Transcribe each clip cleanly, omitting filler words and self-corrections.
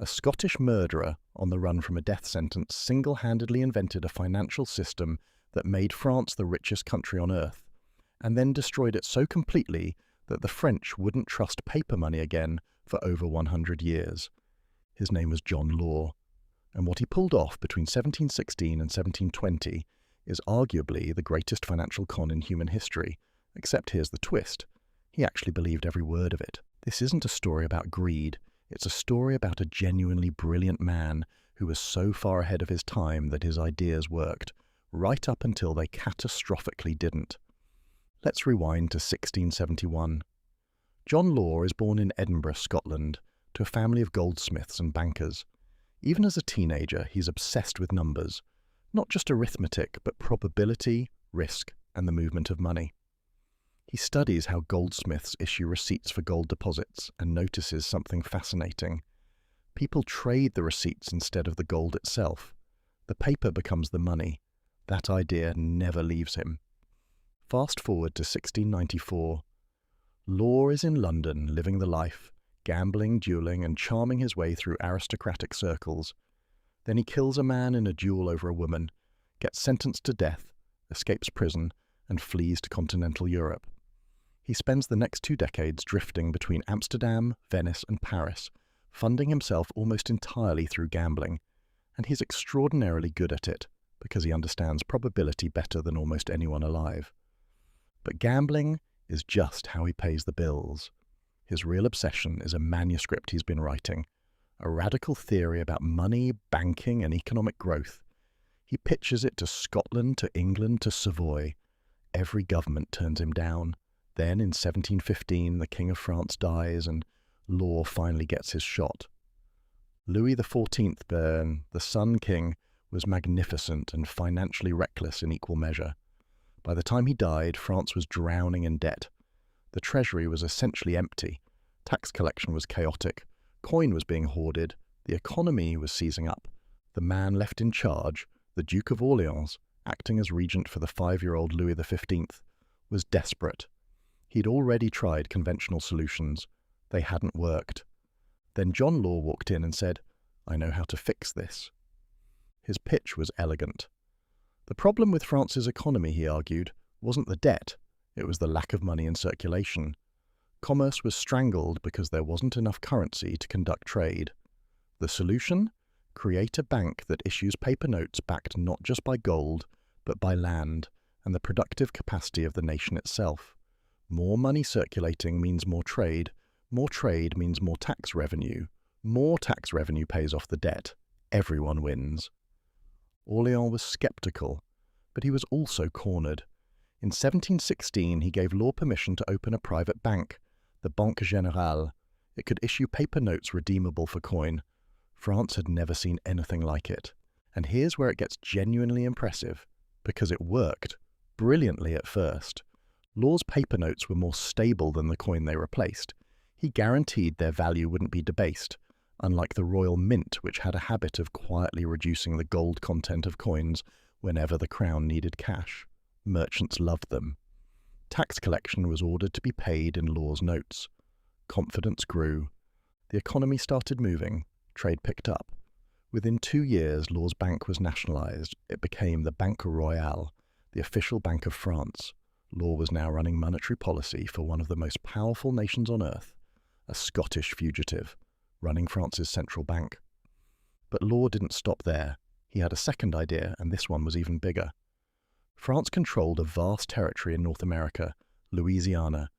A Scottish murderer on the run from a death sentence single-handedly invented a financial system that made France the richest country on earth, and then destroyed it so completely that the French wouldn't trust paper money again for over 100 years. His name was John Law, and what he pulled off between 1716 and 1720 is arguably the greatest financial con in human history, except here's the twist. He actually believed every word of it. This isn't a story about greed. It's a story about a genuinely brilliant man who was so far ahead of his time that his ideas worked, right up until they catastrophically didn't. Let's rewind to 1671. John Law is born in Edinburgh, Scotland, to a family of goldsmiths and bankers. Even as a teenager, he's obsessed with numbers, not just arithmetic, but probability, risk, and the movement of money. He studies how goldsmiths issue receipts for gold deposits and notices something fascinating. People trade the receipts instead of the gold itself. The paper becomes the money. That idea never leaves him. Fast forward to 1694. Law is in London, living the life, gambling, dueling, and charming his way through aristocratic circles. Then he kills a man in a duel over a woman, gets sentenced to death, escapes prison, and flees to continental Europe. He spends the next 2 decades drifting between Amsterdam, Venice, and Paris, funding himself almost entirely through gambling, and he's extraordinarily good at it because he understands probability better than almost anyone alive. But gambling is just how he pays the bills. His real obsession is a manuscript he's been writing, a radical theory about money, banking, and economic growth. He pitches it to Scotland, to England, to Savoy. Every government turns him down. Then, in 1715, the King of France dies, and Law finally gets his shot. Louis XIV, the Sun King, was magnificent and financially reckless in equal measure. By the time he died, France was drowning in debt. The treasury was essentially empty. Tax collection was chaotic. Coin was being hoarded. The economy was seizing up. The man left in charge, the Duke of Orleans, acting as regent for the 5-year-old Louis XV, was desperate. He'd already tried conventional solutions. They hadn't worked. Then John Law walked in and said, "I know how to fix this." His pitch was elegant. The problem with France's economy, he argued, wasn't the debt. It was the lack of money in circulation. Commerce was strangled because there wasn't enough currency to conduct trade. The solution? Create a bank that issues paper notes backed not just by gold, but by land and the productive capacity of the nation itself. More money circulating means more trade means more tax revenue pays off the debt. Everyone wins. Orleans was skeptical, but he was also cornered. In 1716, he gave Law permission to open a private bank, the Banque Générale. It could issue paper notes redeemable for coin. France had never seen anything like it. And here's where it gets genuinely impressive, because it worked brilliantly at first. Law's paper notes were more stable than the coin they replaced. He guaranteed their value wouldn't be debased, unlike the Royal Mint, which had a habit of quietly reducing the gold content of coins whenever the crown needed cash. Merchants loved them. Tax collection was ordered to be paid in Law's notes. Confidence grew. The economy started moving. Trade picked up. Within 2 years, Law's bank was nationalized. It became the Banque Royale, the official bank of France. Law was now running monetary policy for one of the most powerful nations on earth, a Scottish fugitive, running France's central bank. But Law didn't stop there. He had a second idea, and this one was even bigger. France controlled a vast territory in North America, Louisiana,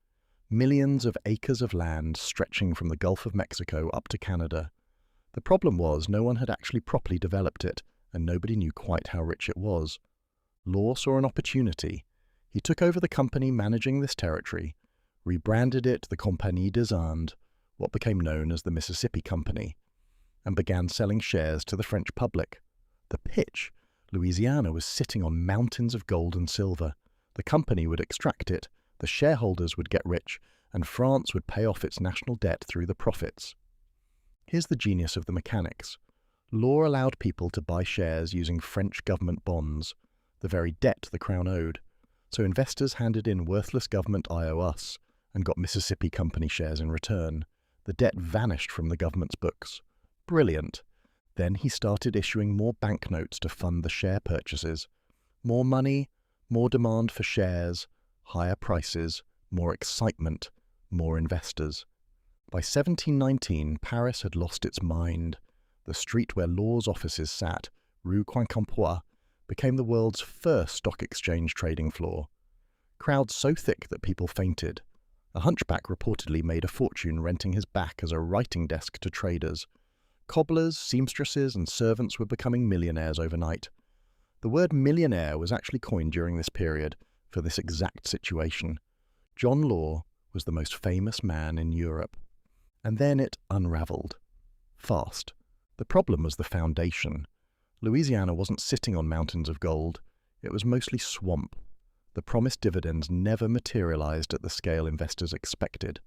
millions of acres of land stretching from the Gulf of Mexico up to Canada. The problem was no one had actually properly developed it, and nobody knew quite how rich it was. Law saw an opportunity. He took over the company managing this territory, rebranded it the Compagnie des Indes, what became known as the Mississippi Company, and began selling shares to the French public. The pitch: Louisiana was sitting on mountains of gold and silver. The company would extract it, the shareholders would get rich, and France would pay off its national debt through the profits. Here's the genius of the mechanics. Law allowed people to buy shares using French government bonds, the very debt the crown owed. So investors handed in worthless government IOUs and got Mississippi Company shares in return. The debt vanished from the government's books. Brilliant. Then he started issuing more banknotes to fund the share purchases. More money, more demand for shares, higher prices, more excitement, more investors. By 1719, Paris had lost its mind. The street where Law's offices sat, Rue Quincampoix, became the world's first stock exchange trading floor. Crowds so thick that people fainted. A hunchback reportedly made a fortune renting his back as a writing desk to traders. Cobblers, seamstresses, and servants were becoming millionaires overnight. The word millionaire was actually coined during this period for this exact situation. John Law was the most famous man in Europe. And then it unraveled. Fast. The problem was the foundation. Louisiana wasn't sitting on mountains of gold. It was mostly swamp. The promised dividends never materialized at the scale investors expected.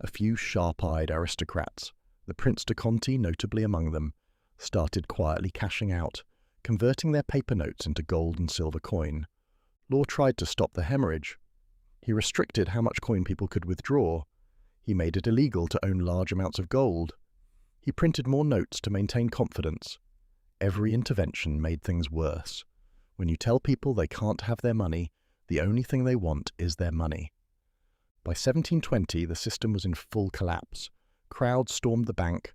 A few sharp-eyed aristocrats, the Prince de Conti notably among them, started quietly cashing out, converting their paper notes into gold and silver coin. Law tried to stop the hemorrhage. He restricted how much coin people could withdraw. He made it illegal to own large amounts of gold. He printed more notes to maintain confidence. Every intervention made things worse. When you tell people they can't have their money, the only thing they want is their money. By 1720, the system was in full collapse. Crowds stormed the bank.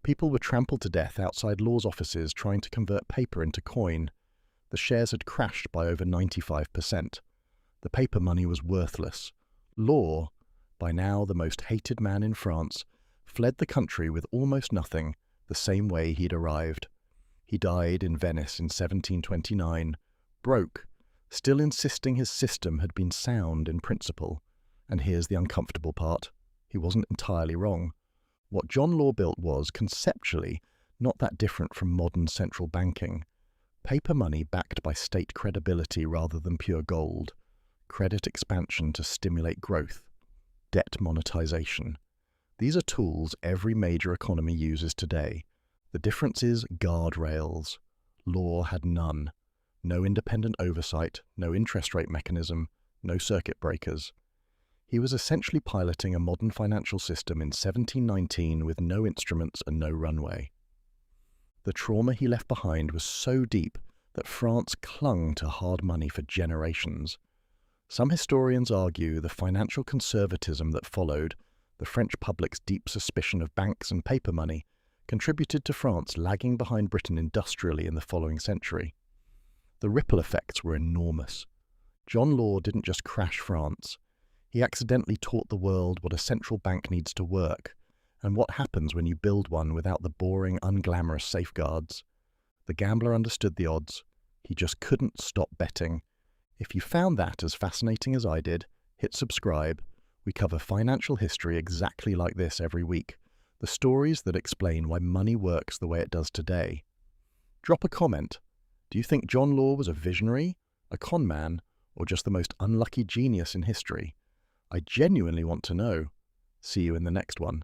People were trampled to death outside Law's offices trying to convert paper into coin. The shares had crashed by over 95%. The paper money was worthless. Law, by now the most hated man in France, fled the country with almost nothing, the same way he'd arrived. He died in Venice in 1729, broke, still insisting his system had been sound in principle. And here's the uncomfortable part. He wasn't entirely wrong. What John Law built was, conceptually, not that different from modern central banking. Paper money backed by state credibility rather than pure gold. Credit expansion to stimulate growth. Debt monetization. These are tools every major economy uses today. The difference is guardrails. Law had none. No independent oversight, no interest rate mechanism, no circuit breakers. He was essentially piloting a modern financial system in 1719 with no instruments and no runway. The trauma he left behind was so deep that France clung to hard money for generations. Some historians argue the financial conservatism that followed, the French public's deep suspicion of banks and paper money, contributed to France lagging behind Britain industrially in the following century. The ripple effects were enormous. John Law didn't just crash France. He accidentally taught the world what a central bank needs to work, and what happens when you build one without the boring, unglamorous safeguards. The gambler understood the odds. He just couldn't stop betting. If you found that as fascinating as I did, hit subscribe. We cover financial history exactly like this every week. The stories that explain why money works the way it does today. Drop a comment. Do you think John Law was a visionary, a con man, or just the most unlucky genius in history? I genuinely want to know. See you in the next one.